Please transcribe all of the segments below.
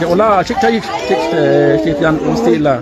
Wala, cik yan mesti lah.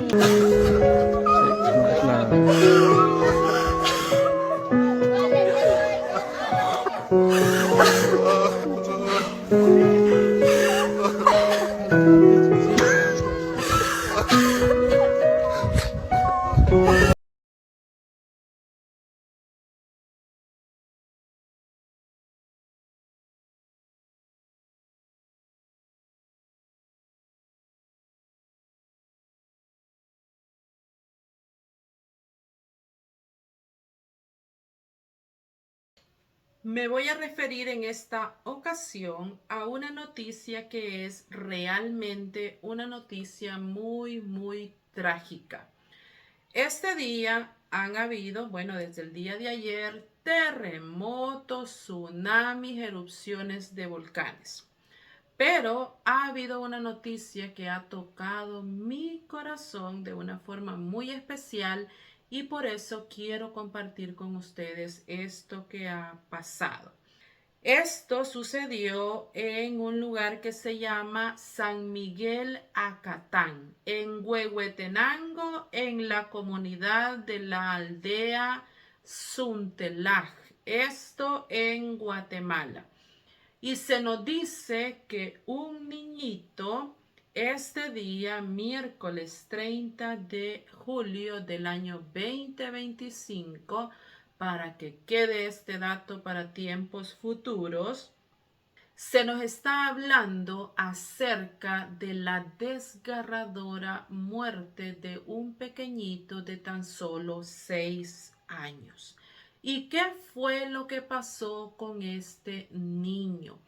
Me voy a referir en esta ocasión a una noticia que es realmente una noticia muy trágica. Este día han habido, bueno, desde el día de ayer, terremotos, tsunamis, erupciones de volcanes. Pero ha habido una noticia que ha tocado mi corazón de una forma muy especial y por eso quiero compartir con ustedes esto que ha pasado. Esto sucedió en un lugar que se llama San Miguel Acatán, en Huehuetenango, en la comunidad de la aldea Suntelaj. Esto en Guatemala. Y se nos dice que un niñito este día, miércoles 30 de julio del año 2025, para que quede este dato para tiempos futuros, se nos está hablando acerca de la desgarradora muerte de un pequeñito de tan solo 6 años. ¿Y qué fue lo que pasó con este niño?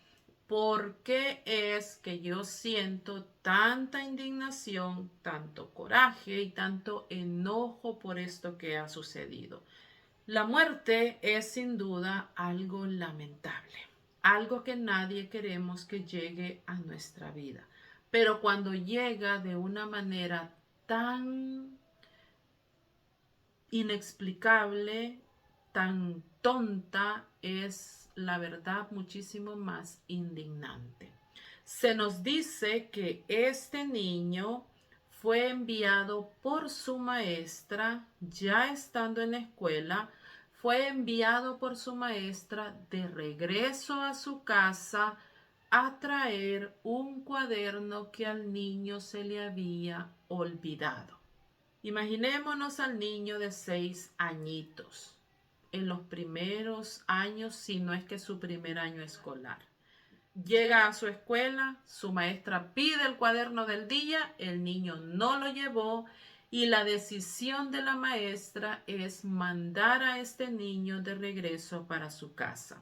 ¿Por qué es que yo siento tanta indignación, tanto coraje y tanto enojo por esto que ha sucedido? La muerte es sin duda algo lamentable, algo que nadie queremos que llegue a nuestra vida. Pero cuando llega de una manera tan inexplicable, tan tonta, es la verdad muchísimo más indignante. Se nos dice que este niño fue enviado por su maestra, ya estando en la escuela, fue enviado por su maestra de regreso a su casa a traer un cuaderno que al niño se le había olvidado. Imaginémonos al niño de 6 añitos, en los primeros años, si no es que su primer año escolar. Llega a su escuela, su maestra pide el cuaderno del día, el niño no lo llevó y la decisión de la maestra es mandar a este niño de regreso para su casa.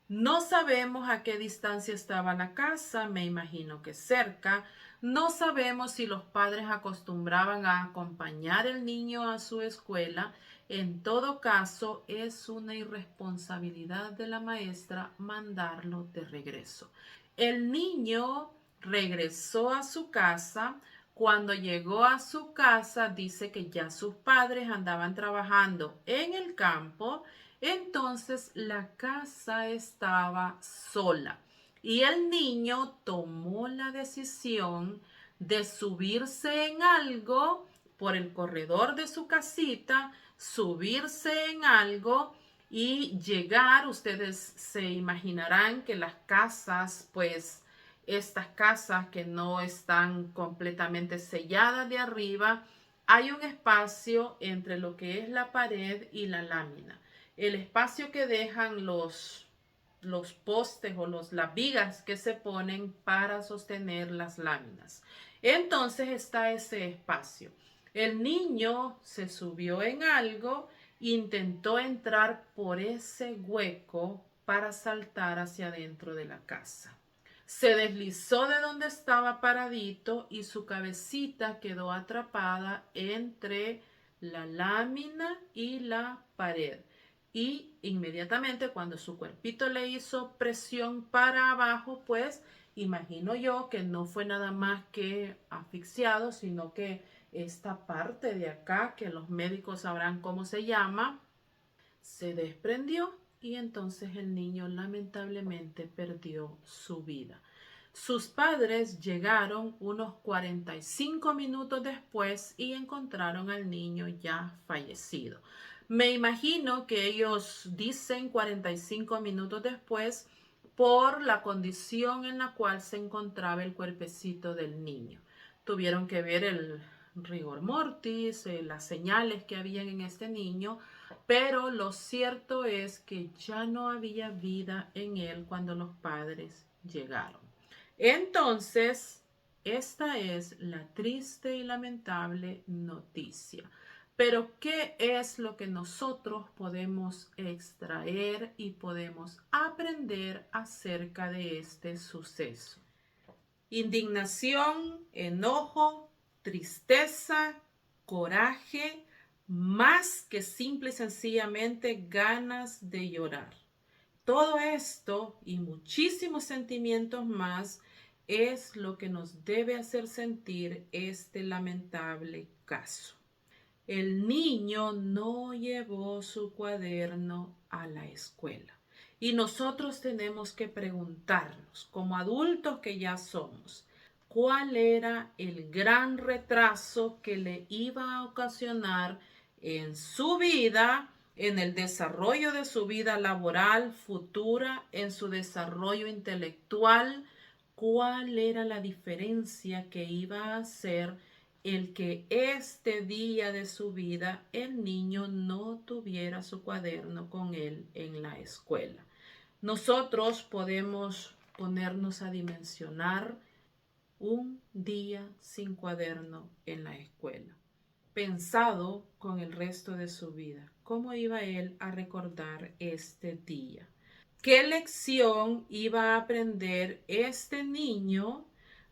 No sabemos a qué distancia estaba la casa, me imagino que cerca. No sabemos si los padres acostumbraban a acompañar al niño a su escuela. En todo caso, es una irresponsabilidad de la maestra mandarlo de regreso. El niño regresó a su casa. Cuando llegó a su casa, dice que ya sus padres andaban trabajando en el campo. Entonces la casa estaba sola y el niño tomó la decisión de subirse en algo por el corredor de su casita, subirse en algo y llegar. Ustedes se imaginarán que las casas, pues estas casas que no están completamente selladas de arriba, hay un espacio entre lo que es la pared y la lámina. El espacio que dejan los postes o las vigas que se ponen para sostener las láminas. Entonces está ese espacio. El niño se subió en algo, intentó entrar por ese hueco para saltar hacia adentro de la casa. Se deslizó de donde estaba paradito y su cabecita quedó atrapada entre la lámina y la pared. y inmediatamente cuando su cuerpito le hizo presión para abajo, pues imagino yo que no fue nada más que asfixiado, sino que esta parte de acá, que los médicos sabrán cómo se llama, se desprendió y entonces el niño lamentablemente perdió su vida. Sus padres llegaron unos 45 minutos después y encontraron al niño ya fallecido. Me imagino que ellos dicen 45 minutos después por la condición en la cual se encontraba el cuerpecito del niño. Tuvieron que ver el rigor mortis, las señales que habían en este niño, pero lo cierto es que ya no había vida en él cuando los padres llegaron. Entonces, esta es la triste y lamentable noticia. Pero, ¿qué es lo que nosotros podemos extraer y podemos aprender acerca de este suceso? Indignación, enojo, tristeza, coraje, más que simple y sencillamente ganas de llorar. Todo esto y muchísimos sentimientos más es lo que nos debe hacer sentir este lamentable caso. El niño no llevó su cuaderno a la escuela. Y nosotros tenemos que preguntarnos, como adultos que ya somos, ¿cuál era el gran retraso que le iba a ocasionar en su vida, en el desarrollo de su vida laboral futura, en su desarrollo intelectual? ¿Cuál era la diferencia que iba a hacer el que este día de su vida el niño no tuviera su cuaderno con él en la escuela? Nosotros podemos ponernos a dimensionar un día sin cuaderno en la escuela, pensado con el resto de su vida. ¿Cómo iba él a recordar este día? ¿Qué lección iba a aprender este niño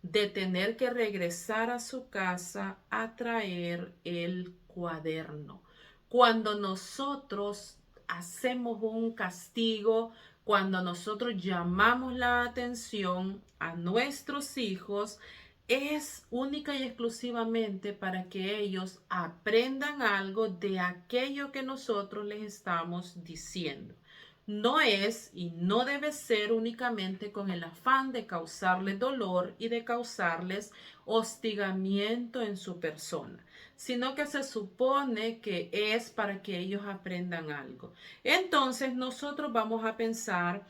de tener que regresar a su casa a traer el cuaderno? Cuando nosotros hacemos un castigo, cuando nosotros llamamos la atención a nuestros hijos, es única y exclusivamente para que ellos aprendan algo de aquello que nosotros les estamos diciendo. No es y no debe ser únicamente con el afán de causarles dolor y de causarles hostigamiento en su persona, sino que se supone que es para que ellos aprendan algo. Entonces nosotros vamos a pensar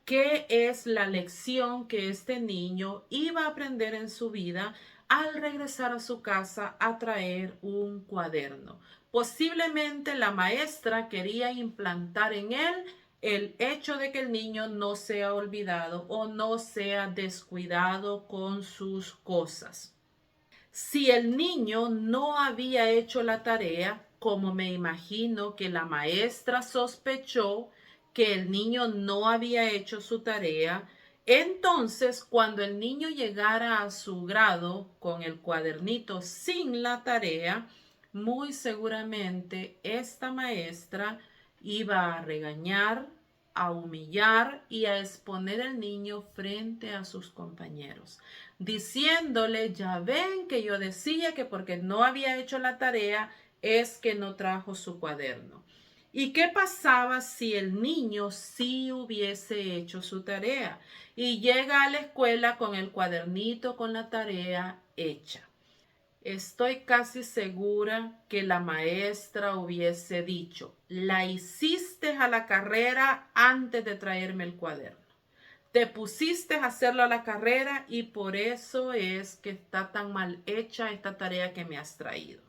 qué es la lección que este niño iba a aprender en su vida al regresar a su casa a traer un cuaderno. Posiblemente la maestra quería implantar en él el hecho de que el niño no sea olvidado o no sea descuidado con sus cosas. Si el niño no había hecho la tarea, como me imagino que la maestra sospechó que el niño no había hecho su tarea, entonces cuando el niño llegara a su grado con el cuadernito sin la tarea, muy seguramente esta maestra iba a regañar, a humillar y a exponer al niño frente a sus compañeros, diciéndole: ya ven que yo decía que porque no había hecho la tarea es que no trajo su cuaderno. ¿Y qué pasaba si el niño sí hubiese hecho su tarea y llega a la escuela con el cuadernito con la tarea hecha? Estoy casi segura que la maestra hubiese dicho: la hiciste a la carrera antes de traerme el cuaderno. Te pusiste a hacerlo a la carrera y por eso es que está tan mal hecha esta tarea que me has traído.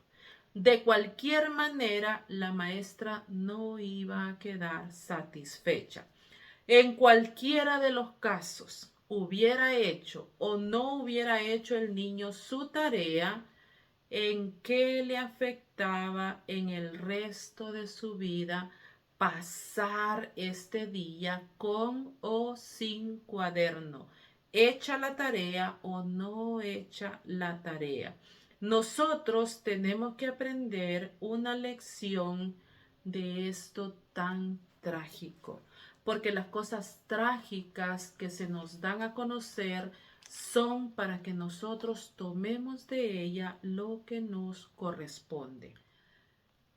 De cualquier manera, la maestra no iba a quedar satisfecha. En cualquiera de los casos, hubiera hecho o no hubiera hecho el niño su tarea, en qué le afectaba en el resto de su vida pasar este día con o sin cuaderno, hecha la tarea o no hecha la tarea. Nosotros tenemos que aprender una lección de esto tan trágico, porque las cosas trágicas que se nos dan a conocer son para que nosotros tomemos de ella lo que nos corresponde.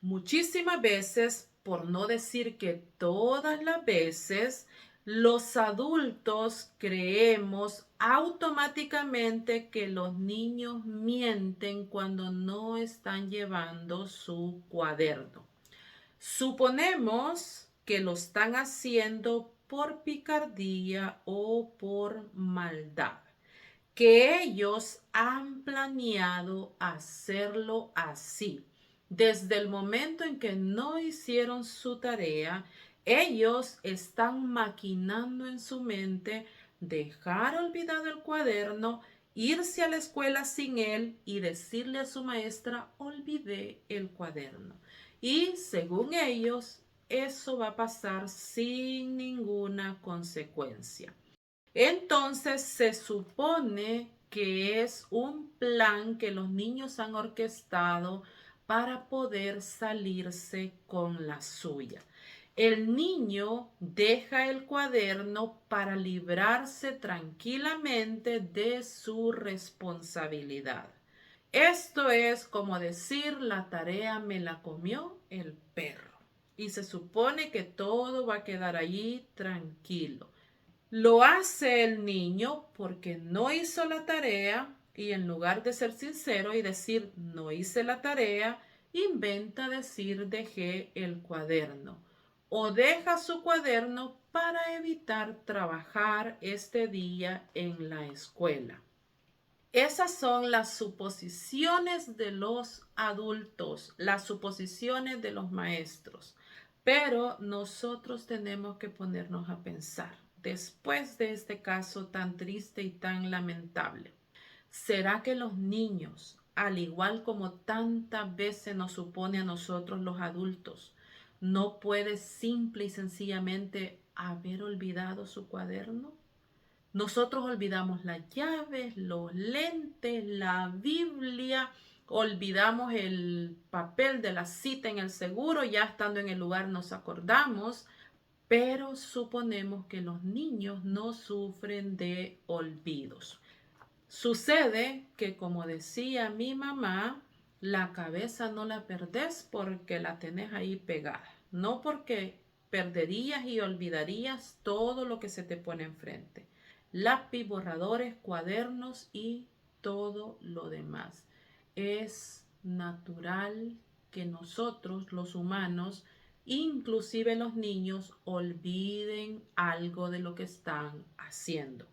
Muchísimas veces, por no decir que todas las veces, los adultos creemos automáticamente que los niños mienten cuando no están llevando su cuaderno. Suponemos que lo están haciendo por picardía o por maldad, que ellos han planeado hacerlo así. Desde el momento en que no hicieron su tarea, ellos están maquinando en su mente dejar olvidado el cuaderno, irse a la escuela sin él y decirle a su maestra, olvidé el cuaderno. Y según ellos, eso va a pasar sin ninguna consecuencia. Entonces se supone que es un plan que los niños han orquestado para poder salirse con la suya. El niño deja el cuaderno para librarse tranquilamente de su responsabilidad. Esto es como decir, la tarea me la comió el perro. Y se supone que todo va a quedar allí tranquilo. Lo hace el niño porque no hizo la tarea y en lugar de ser sincero y decir no hice la tarea, inventa decir dejé el cuaderno o deja su cuaderno para evitar trabajar este día en la escuela. Esas son las suposiciones de los adultos, las suposiciones de los maestros. Pero nosotros tenemos que ponernos a pensar, después de este caso tan triste y tan lamentable, ¿será que los niños, al igual como tantas veces nos supone a nosotros los adultos, no puede simple y sencillamente haber olvidado su cuaderno? Nosotros olvidamos las llaves, los lentes, la Biblia, olvidamos el papel de la cita en el seguro, ya estando en el lugar nos acordamos, pero suponemos que los niños no sufren de olvidos. Sucede que, como decía mi mamá, la cabeza no la perdés porque la tenés ahí pegada, no porque perderías y olvidarías todo lo que se te pone enfrente. Lápiz, borradores, cuadernos y todo lo demás. Es natural que nosotros, los humanos, inclusive los niños, olviden algo de lo que están haciendo.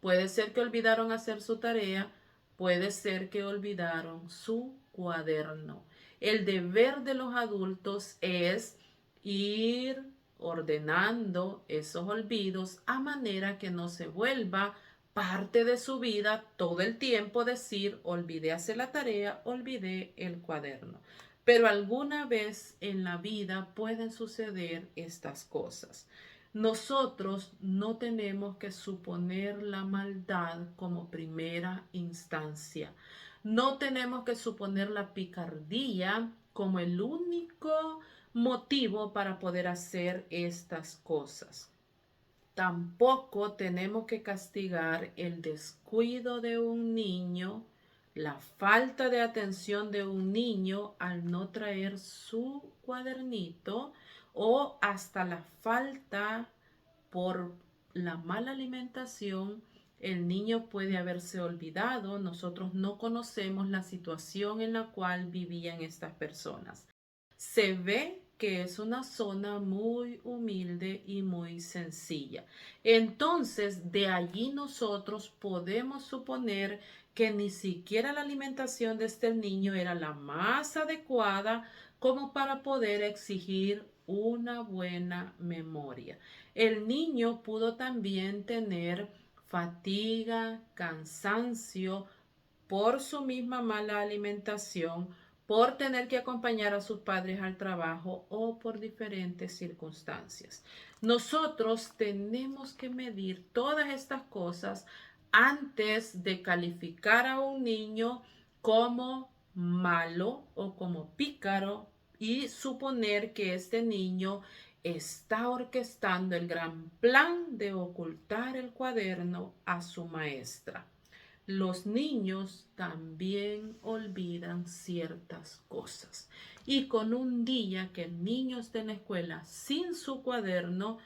Puede ser que olvidaron hacer su tarea, puede ser que olvidaron su cuaderno. El deber de los adultos es ir ordenando esos olvidos a manera que no se vuelva parte de su vida todo el tiempo decir olvidé hacer la tarea, olvidé el cuaderno. Pero alguna vez en la vida pueden suceder estas cosas. Nosotros no tenemos que suponer la maldad como primera instancia. No tenemos que suponer la picardía como el único motivo para poder hacer estas cosas. Tampoco tenemos que castigar el descuido de un niño, la falta de atención de un niño al no traer su cuadernito o hasta la falta por la mala alimentación. El niño puede haberse olvidado. Nosotros no conocemos la situación en la cual vivían estas personas. Se ve que es una zona muy humilde y muy sencilla. Entonces, de allí nosotros podemos suponer que ni siquiera la alimentación de este niño era la más adecuada como para poder exigir una buena memoria. El niño pudo también tener fatiga, cansancio por su misma mala alimentación, por tener que acompañar a sus padres al trabajo o por diferentes circunstancias. Nosotros tenemos que medir todas estas cosas antes de calificar a un niño como malo o como pícaro y suponer que este niño está orquestando el gran plan de ocultar el cuaderno a su maestra. Los niños también olvidan ciertas cosas. Y con un día que el niño esté en la escuela sin su cuaderno,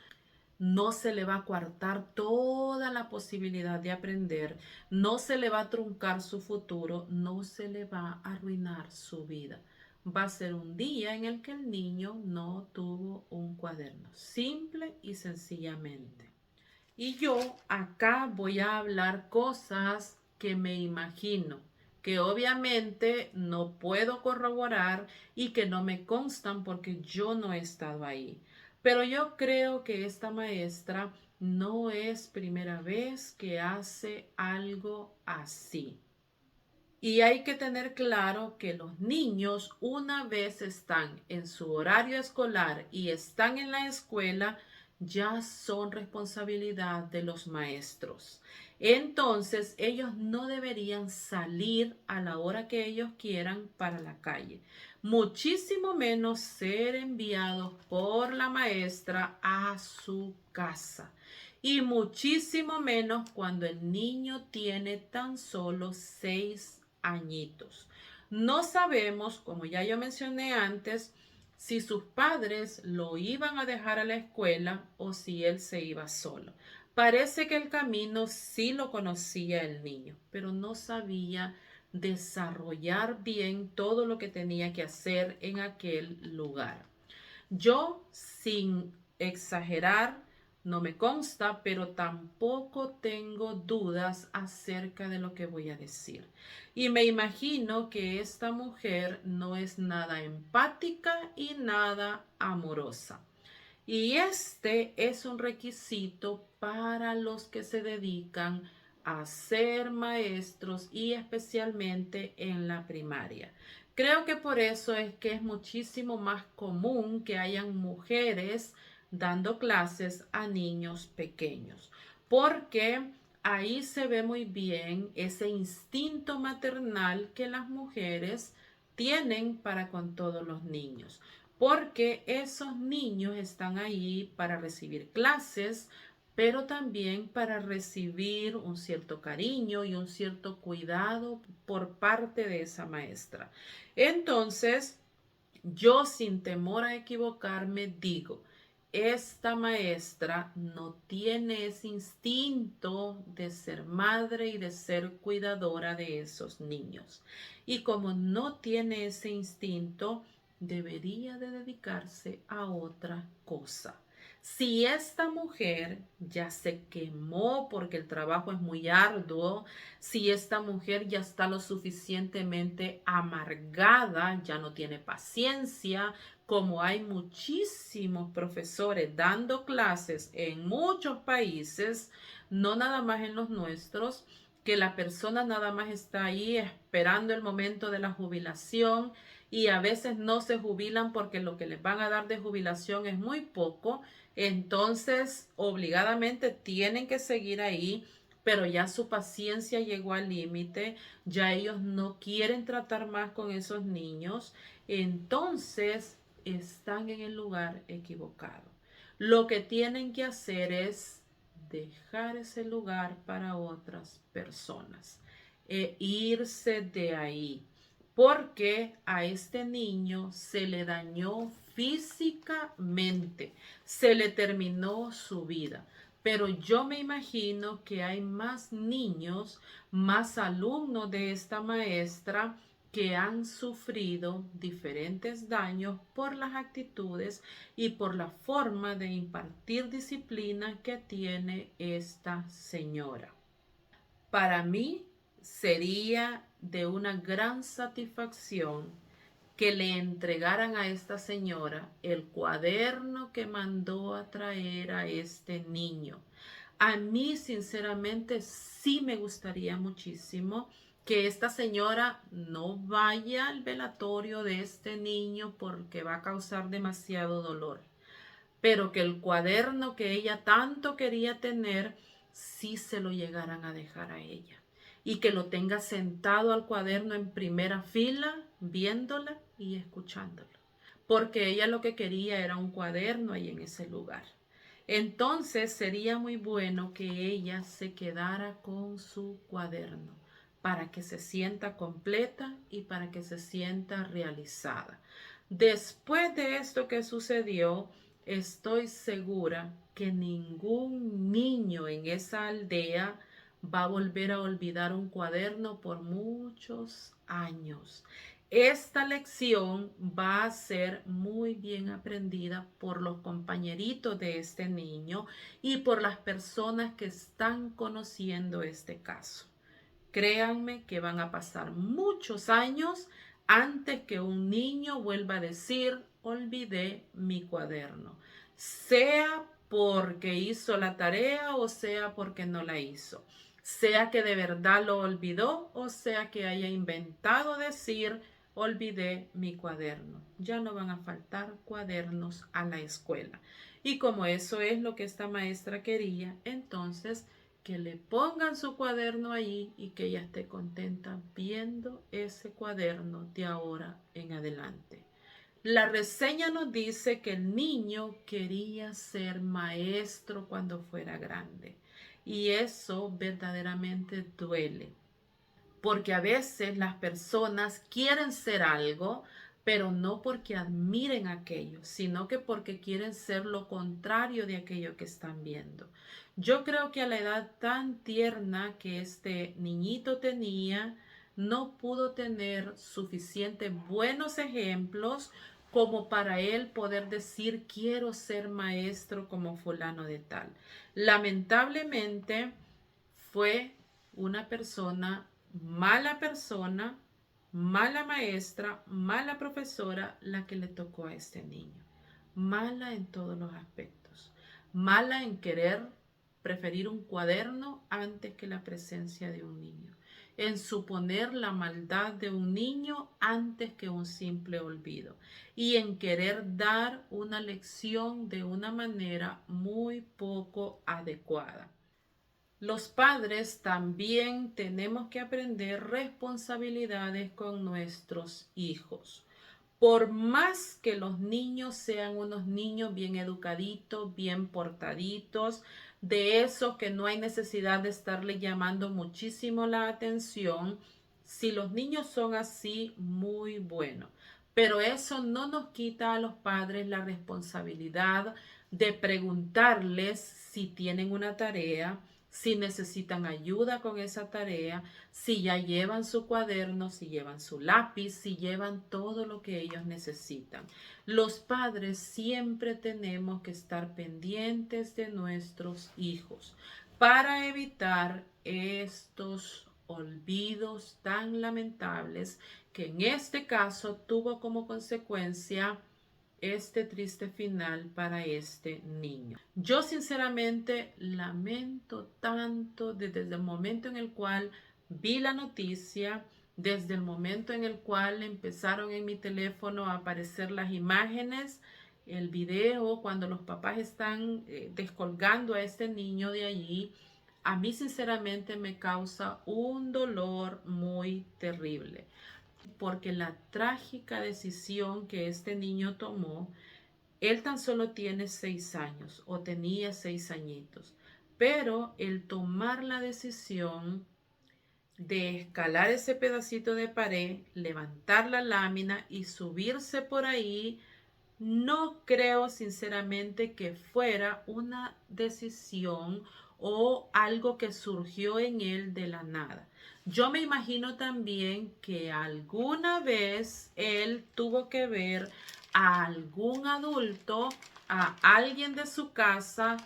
no se le va a coartar toda la posibilidad de aprender, no se le va a truncar su futuro, no se le va a arruinar su vida. Va a ser un día en el que el niño no tuvo un cuaderno, simple y sencillamente. Y yo acá voy a hablar cosas que me imagino, que obviamente no puedo corroborar y que no me constan porque yo no he estado ahí. Pero yo creo que esta maestra no es primera vez que hace algo así. Y hay que tener claro que los niños, una vez están en su horario escolar y están en la escuela, ya son responsabilidad de los maestros. Entonces, ellos no deberían salir a la hora que ellos quieran para la calle. Muchísimo menos ser enviados por la maestra a su casa. Y muchísimo menos cuando el niño tiene tan solo 6 añitos. No sabemos, como ya yo mencioné antes, si sus padres lo iban a dejar a la escuela o si él se iba solo. Parece que el camino sí lo conocía el niño, pero no sabía desarrollar bien todo lo que tenía que hacer en aquel lugar. Yo, sin exagerar, no me consta, pero tampoco tengo dudas acerca de lo que voy a decir. Y me imagino que esta mujer no es nada empática y nada amorosa. Y este es un requisito para los que se dedican a ser maestros y especialmente en la primaria. Creo que por eso es que es muchísimo más común que hayan mujeres dando clases a niños pequeños, porque ahí se ve muy bien ese instinto maternal que las mujeres tienen para con todos los niños, porque esos niños están ahí para recibir clases, pero también para recibir un cierto cariño y un cierto cuidado por parte de esa maestra. Entonces, yo sin temor a equivocarme digo, esta maestra no tiene ese instinto de ser madre y de ser cuidadora de esos niños. Y como no tiene ese instinto, debería de dedicarse a otra cosa. Si esta mujer ya se quemó porque el trabajo es muy arduo, si esta mujer ya está lo suficientemente amargada, ya no tiene paciencia, como hay muchísimos profesores dando clases en muchos países, no nada más en los nuestros, que la persona nada más está ahí esperando el momento de la jubilación y a veces no se jubilan porque lo que les van a dar de jubilación es muy poco, entonces obligadamente tienen que seguir ahí, pero ya su paciencia llegó al límite, ya ellos no quieren tratar más con esos niños, entonces están en el lugar equivocado. Lo que tienen que hacer es dejar ese lugar para otras personas e irse de ahí, porque a este niño se le dañó físicamente, se le terminó su vida. Pero yo me imagino que hay más niños, más alumnos de esta maestra que han sufrido diferentes daños por las actitudes y por la forma de impartir disciplina que tiene esta señora. Para mí sería de una gran satisfacción que le entregaran a esta señora el cuaderno que mandó a traer a este niño. A mí, sinceramente, sí me gustaría muchísimo que esta señora no vaya al velatorio de este niño porque va a causar demasiado dolor, pero que el cuaderno que ella tanto quería tener, sí se lo llegaran a dejar a ella y que lo tenga sentado al cuaderno en primera fila, viéndola y escuchándolo. porque ella lo que quería era un cuaderno ahí en ese lugar. Entonces sería muy bueno que ella se quedara con su cuaderno para que se sienta completa y para que se sienta realizada. Después de esto que sucedió, estoy segura que ningún niño en esa aldea va a volver a olvidar un cuaderno por muchos años. Esta lección va a ser muy bien aprendida por los compañeritos de este niño y por las personas que están conociendo este caso. Créanme que van a pasar muchos años antes que un niño vuelva a decir, olvidé mi cuaderno, sea porque hizo la tarea o sea porque no la hizo, sea que de verdad lo olvidó o sea que haya inventado decir, olvidé mi cuaderno. Ya no van a faltar cuadernos a la escuela. Y como eso es lo que esta maestra quería, entonces que le pongan su cuaderno allí y que ella esté contenta viendo ese cuaderno de ahora en adelante. La reseña nos dice que el niño quería ser maestro cuando fuera grande y eso verdaderamente duele, porque a veces las personas quieren ser algo, pero no porque admiren aquello, sino que porque quieren ser lo contrario de aquello que están viendo. Yo creo que a la edad tan tierna que este niñito tenía, no pudo tener suficientes buenos ejemplos como para él poder decir quiero ser maestro como fulano de tal. Lamentablemente fue una persona, mala maestra, mala profesora la que le tocó a este niño. Mala en todos los aspectos. Mala en querer preferir un cuaderno antes que la presencia de un niño. En suponer la maldad de un niño antes que un simple olvido. Y en querer dar una lección de una manera muy poco adecuada. Los padres también tenemos que aprender responsabilidades con nuestros hijos. Por más que los niños sean unos niños bien educaditos, bien portaditos, de esos que no hay necesidad de estarle llamando muchísimo la atención, si los niños son así, muy bueno. Pero eso no nos quita a los padres la responsabilidad de preguntarles si tienen una tarea, si necesitan ayuda con esa tarea, si ya llevan su cuaderno, si llevan su lápiz, si llevan todo lo que ellos necesitan. Los padres siempre tenemos que estar pendientes de nuestros hijos para evitar estos olvidos tan lamentables que en este caso tuvo como consecuencia este triste final para este niño. Yo sinceramente lamento tanto desde el momento en el cual vi la noticia, desde el momento en el cual empezaron en mi teléfono a aparecer las imágenes, el video, cuando los papás están descolgando a este niño de allí. A mí sinceramente me causa un dolor muy terrible, porque la trágica decisión que este niño tomó, él tan solo tiene 6 años o tenía 6 añitos, pero el tomar la decisión de escalar ese pedacito de pared, levantar la lámina y subirse por ahí, no creo sinceramente que fuera una decisión o algo que surgió en él de la nada. Yo me imagino también que alguna vez él tuvo que ver a algún adulto, a alguien de su casa,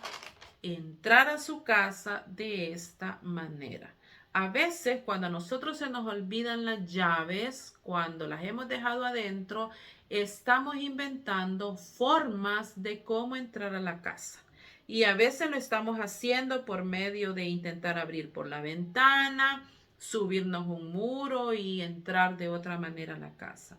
entrar a su casa de esta manera. A veces cuando a nosotros se nos olvidan las llaves, cuando las hemos dejado adentro, estamos inventando formas de cómo entrar a la casa. Y a veces lo estamos haciendo por medio de intentar abrir por la ventana, subirnos un muro y entrar de otra manera a la casa.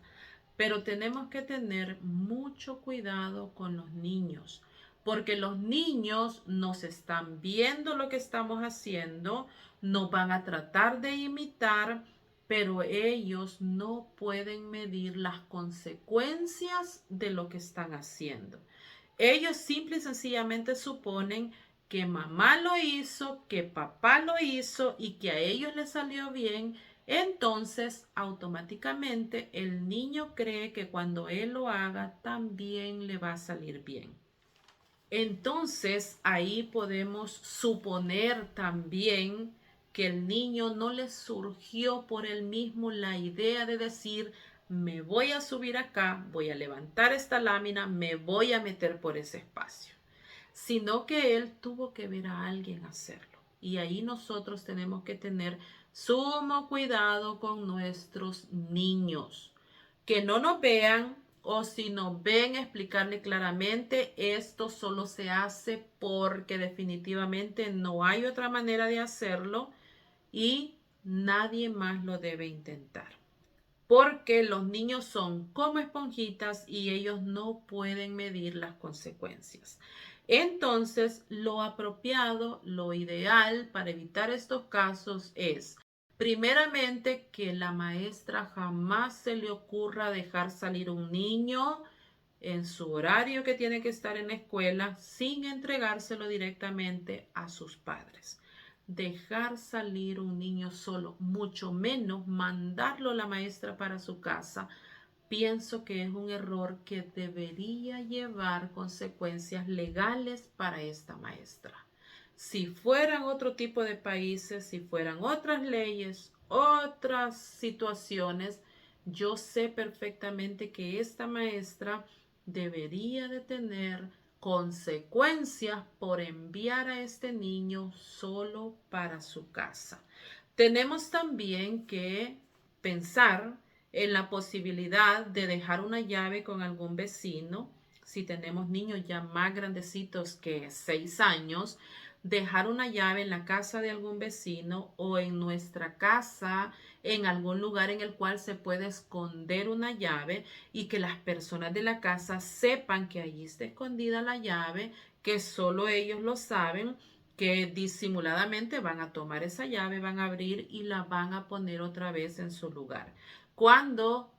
Pero tenemos que tener mucho cuidado con los niños, porque los niños nos están viendo lo que estamos haciendo, nos van a tratar de imitar, pero ellos no pueden medir las consecuencias de lo que están haciendo. Ellos simple y sencillamente suponen que mamá lo hizo, que papá lo hizo y que a ellos les salió bien. Entonces, automáticamente el niño cree que cuando él lo haga, también le va a salir bien. Entonces, ahí podemos suponer también que el niño no le surgió por él mismo la idea de decir, me voy a subir acá, voy a levantar esta lámina, me voy a meter por ese espacio, sino que él tuvo que ver a alguien hacerlo. Y ahí nosotros tenemos que tener sumo cuidado con nuestros niños, que no nos vean o si nos ven explicarle claramente, esto solo se hace porque definitivamente no hay otra manera de hacerlo y nadie más lo debe intentar. Porque los niños son como esponjitas y ellos no pueden medir las consecuencias. Entonces, lo apropiado, lo ideal para evitar estos casos es, primeramente, que la maestra jamás se le ocurra dejar salir un niño en su horario que tiene que estar en la escuela sin entregárselo directamente a sus padres. Dejar salir un niño solo, mucho menos mandarlo a la maestra para su casa, pienso que es un error que debería llevar consecuencias legales para esta maestra. Si fueran otro tipo de países, si fueran otras leyes, otras situaciones, yo sé perfectamente que esta maestra debería de tener consecuencias por enviar a este niño solo para su casa. Tenemos también que pensar en la posibilidad de dejar una llave con algún vecino. Si tenemos niños ya más grandecitos que 6 años, dejar una llave en la casa de algún vecino o en nuestra casa, en algún lugar en el cual se puede esconder una llave y que las personas de la casa sepan que allí está escondida la llave, que solo ellos lo saben, que disimuladamente van a tomar esa llave, van a abrir y la van a poner otra vez en su lugar. Cuando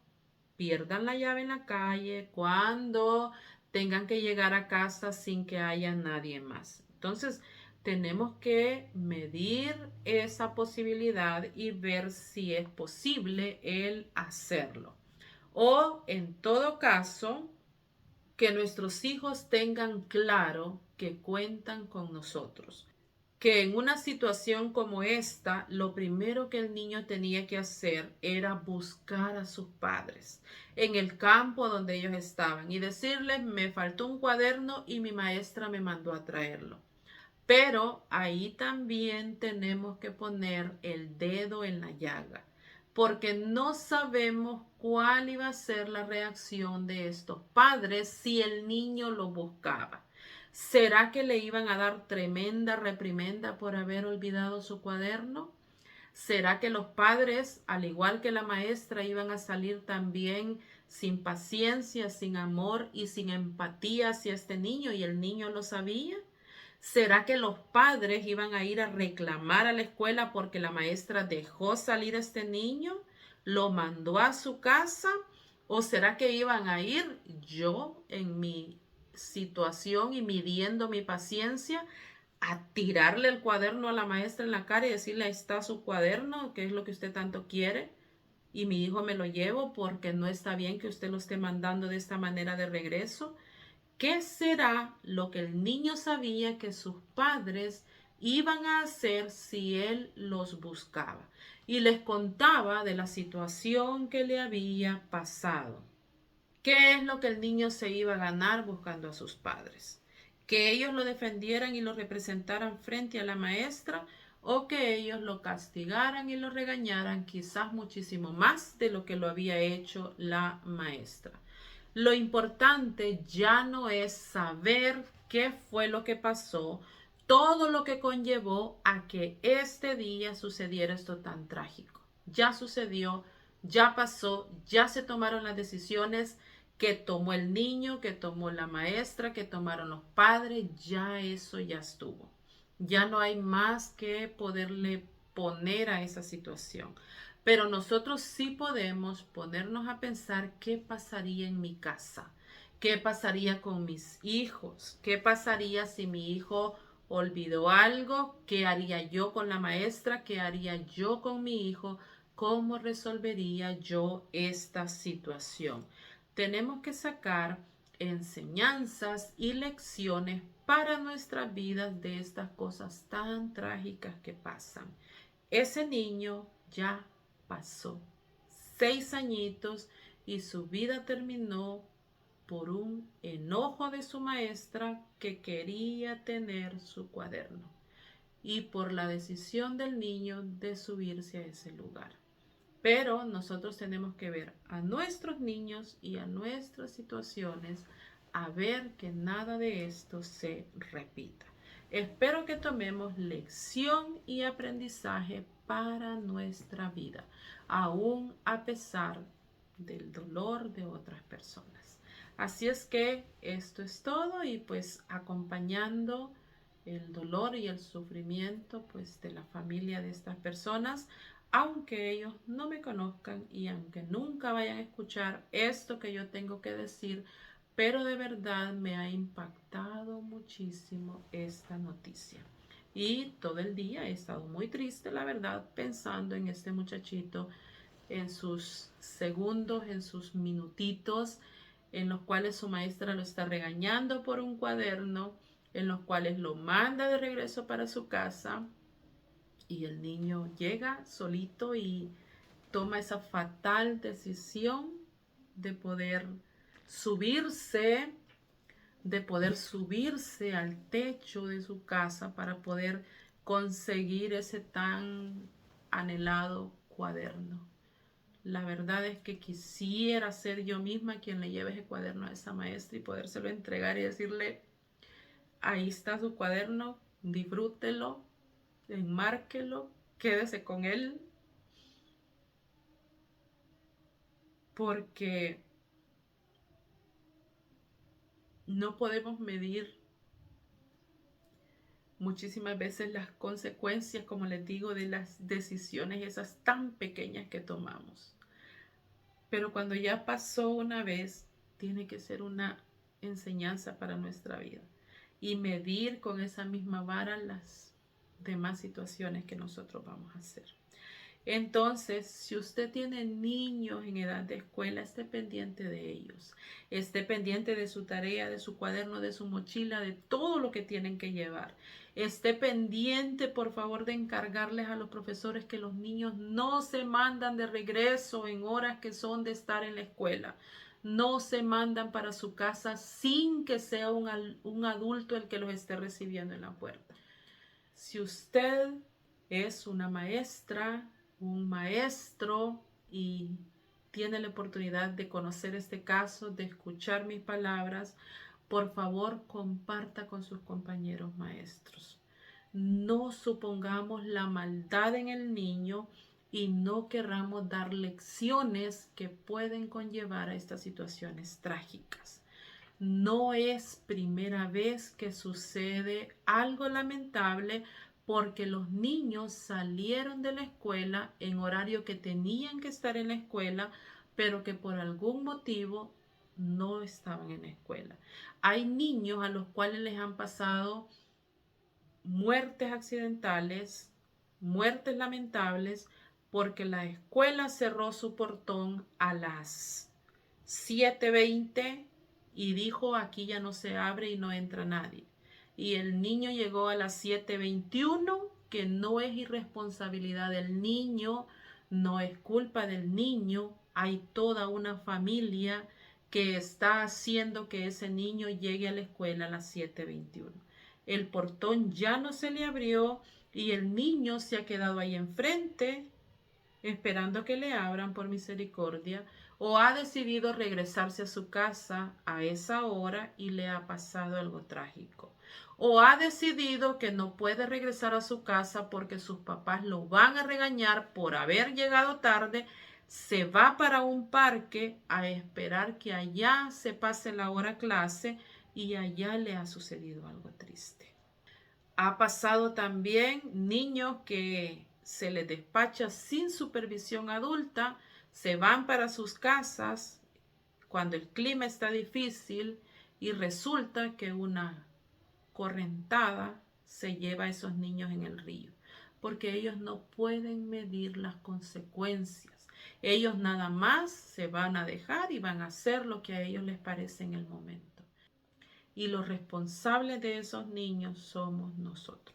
pierdan la llave en la calle, cuando tengan que llegar a casa sin que haya nadie más. Entonces, tenemos que medir esa posibilidad y ver si es posible el hacerlo. O en todo caso, que nuestros hijos tengan claro que cuentan con nosotros. Que en una situación como esta, lo primero que el niño tenía que hacer era buscar a sus padres en el campo donde ellos estaban y decirles, me faltó un cuaderno y mi maestra me mandó a traerlo. Pero ahí también tenemos que poner el dedo en la llaga, porque no sabemos cuál iba a ser la reacción de estos padres si el niño lo buscaba. ¿Será que le iban a dar tremenda reprimenda por haber olvidado su cuaderno? ¿Será que los padres, al igual que la maestra, iban a salir también sin paciencia, sin amor y sin empatía hacia este niño y el niño lo sabía? ¿Será que los padres iban a ir a reclamar a la escuela porque la maestra dejó salir a este niño? ¿Lo mandó a su casa? ¿O será que iban a ir yo en mi situación y midiendo mi paciencia a tirarle el cuaderno a la maestra en la cara y decirle, ahí está su cuaderno, qué es lo que usted tanto quiere? Y mi hijo me lo llevo porque no está bien que usted lo esté mandando de esta manera de regreso. ¿Qué será lo que el niño sabía que sus padres iban a hacer si él los buscaba? Y les contaba de la situación que le había pasado. ¿Qué es lo que el niño se iba a ganar buscando a sus padres? ¿Que ellos lo defendieran y lo representaran frente a la maestra o que ellos lo castigaran y lo regañaran quizás muchísimo más de lo que lo había hecho la maestra? Lo importante ya no es saber qué fue lo que pasó, todo lo que conllevó a que este día sucediera esto tan trágico. Ya sucedió, ya pasó, ya se tomaron las decisiones que tomó el niño, que tomó la maestra, que tomaron los padres, ya eso ya estuvo. Ya no hay más que poderle poner a esa situación. Pero nosotros sí podemos ponernos a pensar qué pasaría en mi casa, qué pasaría con mis hijos, qué pasaría si mi hijo olvidó algo, qué haría yo con la maestra, qué haría yo con mi hijo, cómo resolvería yo esta situación. Tenemos que sacar enseñanzas y lecciones para nuestras vidas de estas cosas tan trágicas que pasan. Ese niño ya pasó 6 añitos y su vida terminó por un enojo de su maestra que quería tener su cuaderno y por la decisión del niño de subirse a ese lugar. Pero nosotros tenemos que ver a nuestros niños y a nuestras situaciones a ver que nada de esto se repita. Espero que tomemos lección y aprendizaje para nuestra vida, aún a pesar del dolor de otras personas. Así es que esto es todo y pues acompañando el dolor y el sufrimiento pues de la familia de estas personas, aunque ellos no me conozcan y aunque nunca vayan a escuchar esto que yo tengo que decir, pero de verdad me ha impactado muchísimo esta noticia. Y todo el día he estado muy triste, la verdad, pensando en este muchachito, en sus segundos, en sus minutitos, en los cuales su maestra lo está regañando por un cuaderno, en los cuales lo manda de regreso para su casa y el niño llega solito y toma esa fatal decisión de poder subirse, al techo de su casa para poder conseguir ese tan anhelado cuaderno. La verdad es que quisiera ser yo misma quien le lleve ese cuaderno a esa maestra y podérselo entregar y decirle, ahí está su cuaderno, disfrútelo, enmárquelo, quédese con él, porque no podemos medir muchísimas veces las consecuencias, como les digo, de las decisiones esas tan pequeñas que tomamos. Pero cuando ya pasó una vez, tiene que ser una enseñanza para nuestra vida y medir con esa misma vara las demás situaciones que nosotros vamos a hacer. Entonces, si usted tiene niños en edad de escuela, esté pendiente de ellos. Esté pendiente de su tarea, de su cuaderno, de su mochila, de todo lo que tienen que llevar. Esté pendiente, por favor, de encargarles a los profesores que los niños no se mandan de regreso en horas que son de estar en la escuela. No se mandan para su casa sin que sea un adulto el que los esté recibiendo en la puerta. Si usted es una maestra, un maestro y tiene la oportunidad de conocer este caso, de escuchar mis palabras, por favor comparta con sus compañeros maestros. No supongamos la maldad en el niño y no querramos dar lecciones que pueden conllevar a estas situaciones trágicas. No es primera vez que sucede algo lamentable porque los niños salieron de la escuela en horario que tenían que estar en la escuela, pero que por algún motivo no estaban en la escuela. Hay niños a los cuales les han pasado muertes accidentales, muertes lamentables, porque la escuela cerró su portón a las 7:20 y dijo, aquí ya no se abre y no entra nadie. Y el niño llegó a las 7:21, que no es irresponsabilidad del niño, no es culpa del niño, hay toda una familia que está haciendo que ese niño llegue a la escuela a las 7:21. El portón ya no se le abrió y el niño se ha quedado ahí enfrente esperando que le abran por misericordia, o ha decidido regresarse a su casa a esa hora y le ha pasado algo trágico, o ha decidido que no puede regresar a su casa porque sus papás lo van a regañar por haber llegado tarde, se va para un parque a esperar que allá se pase la hora clase y allá le ha sucedido algo triste. Ha pasado también niños que se les despacha sin supervisión adulta, se van para sus casas cuando el clima está difícil y resulta que una correntada se lleva a esos niños en el río, porque ellos no pueden medir las consecuencias. Ellos nada más se van a dejar y van a hacer lo que a ellos les parece en el momento. Y los responsables de esos niños somos nosotros.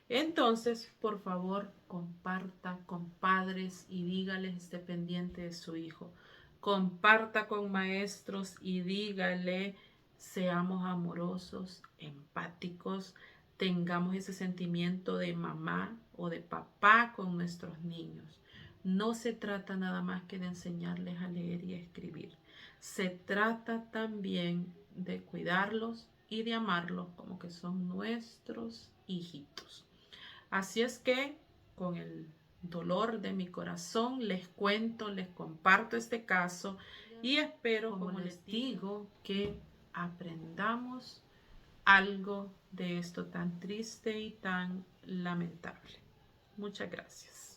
Entonces, por favor, comparta con padres y dígales esté pendiente de su hijo. Comparta con maestros y dígale seamos amorosos, empáticos, tengamos ese sentimiento de mamá o de papá con nuestros niños. No se trata nada más que de enseñarles a leer y a escribir. Se trata también de cuidarlos y de amarlos como que son nuestros hijitos. Así es que con el dolor de mi corazón les cuento, les comparto este caso y espero, como les digo, que aprendamos algo de esto tan triste y tan lamentable. Muchas gracias.